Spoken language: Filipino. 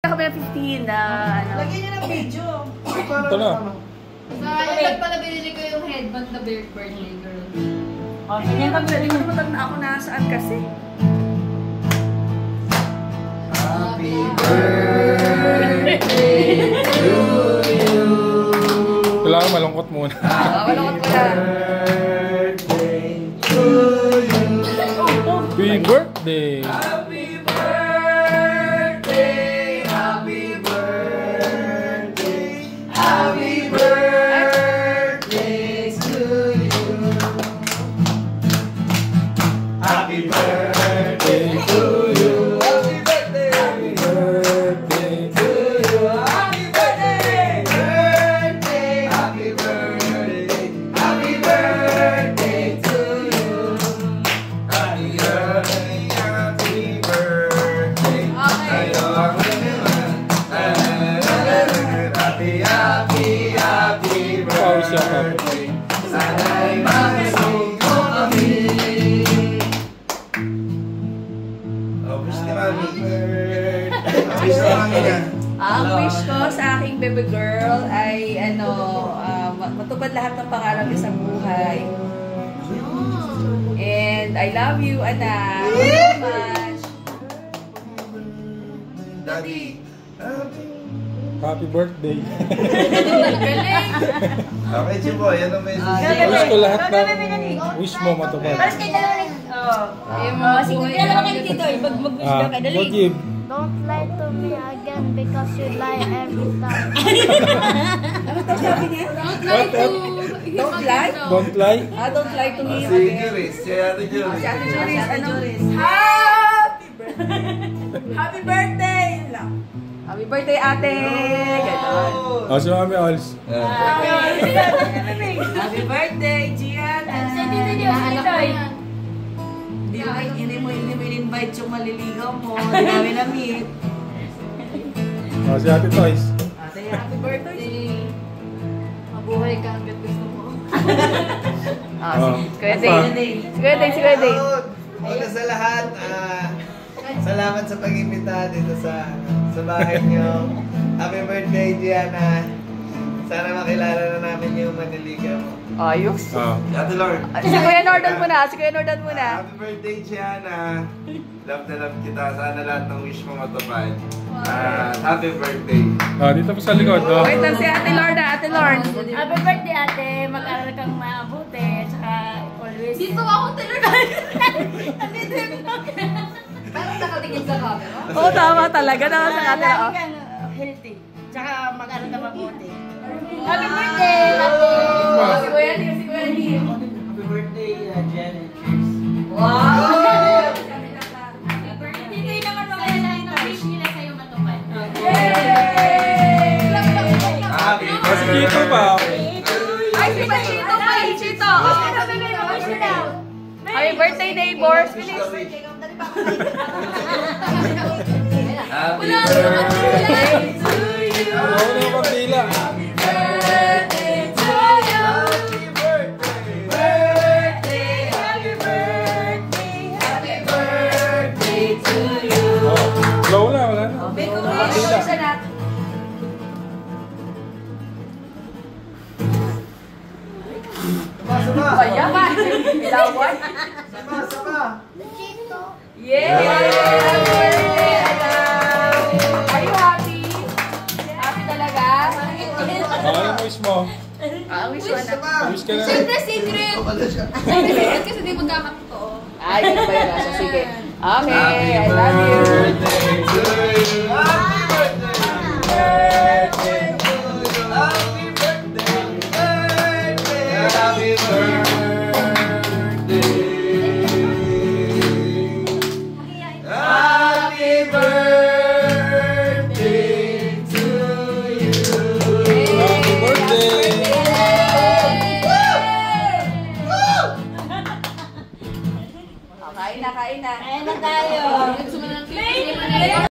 kami ng 15 na ano. Lagyan niyo ng video. Ito na. Sa ilan pala binili ko yung headband na birthday girl. Oh, yan kami rin naman na ako nasaan kasi. Happy birthday to you. Kailangan malungkot muna. Malungkot muna. Birthday to you. Happy birthday! Happy birthday, happy birthday, happy birthday to you. Happy birthday to you. Happy birthday, happy birthday to you. Happy birthday, birthday, happy birthday, happy birthday to you. Happy birthday, happy birthday. Happy, happy birthday. Sana'y magising mo kami. Oh, wish ni Mami. Wish ni Mami yan. Ang wish ko sa aking baby girl ay ano, matupad lahat ng pangarap niya sa buhay. And I love you, anak. So much. Daddy. Happy birthday! Galing! Okay, Chibo, yan ang message. Wish ko lahat ng wish mo matupad. Tapos kayo dalawa rin. Sige, dalawa kayo dito. Mag-wish daw kayo. Dali. Forgive. Don't lie to me again because you lie every time. Ano to sabi niya? Don't lie to Don't lie? Don't lie. Don't lie to me Si again. Juris, si Ate Juris. Si Ate Juris, ano? Happy birthday! Happy birthday! Yun lang. Happy birthday, ate! Ganon. Oh, si Mami Ols. Happy birthday, Gianna! Hindi mo in-invite yung maliligaw mo. Hindi namin na-meet. Oh, si Ate Toys. Ate, happy birthday! Mabuhay ka hanggang gusto mo. Si Kuya Day. Si Kuya Day, si Kuya Day. Una sa lahat, salamat sa pag-imbita dito sa bahay niyo. Happy birthday, Gianna. Sana makilala na namin yung maniligaw mo. Ayos. Ate Lord. Si Kuya Nordan muna. Si Kuya Nordan muna. Happy birthday, Gianna. Love na love kita. Sana lahat ng wish mo matupad. Happy birthday. Dito po sa likod. Oh. Wait lang si Ate Lorda. Ate Lord. Happy birthday, ate. Mag-aral kang mabuti. Tsaka always. Dito ako talaga. Nandito yung parang nakatingin sa camera. Oo, tama talaga. Tama sa Lagi kanila. kang healthy. Tsaka mag-aral ka mabuti. Happy birthday, ate. Si Kuya Lim. Si Kuya Lim. Happy birthday, Janet. Wow! Dito yung naman mga lahat ng wish nila sa'yo matupad. Yay! Happy Si Chito pa. Ay, si Chito pa. Chito. Happy birthday, neighbors. Bilis. Happy Wala birthday to you. Wala yung pagdila. Happy birthday to you. Happy birthday. Happy birthday. Happy birthday to you. Low na, wala na. May congratulations sa natin. Sama. Ayan ba? Ilawan. Sama. Yay! Happy birthday, anak! Are you happy? Happy talaga? Ano yung wish mo? Wish ko na. Wish ka na. Siyempre, secret. Secret kasi di magkakatotoo. Ay, yun ba yun? So, sige. Okay, Happy I love you. birthday to you. Happy birthday to you. Happy birthday. Happy birthday. Happy birthday to you. Happy birthday! Kain na, kain na. Ayan na tayo. Gusto mo ng cake?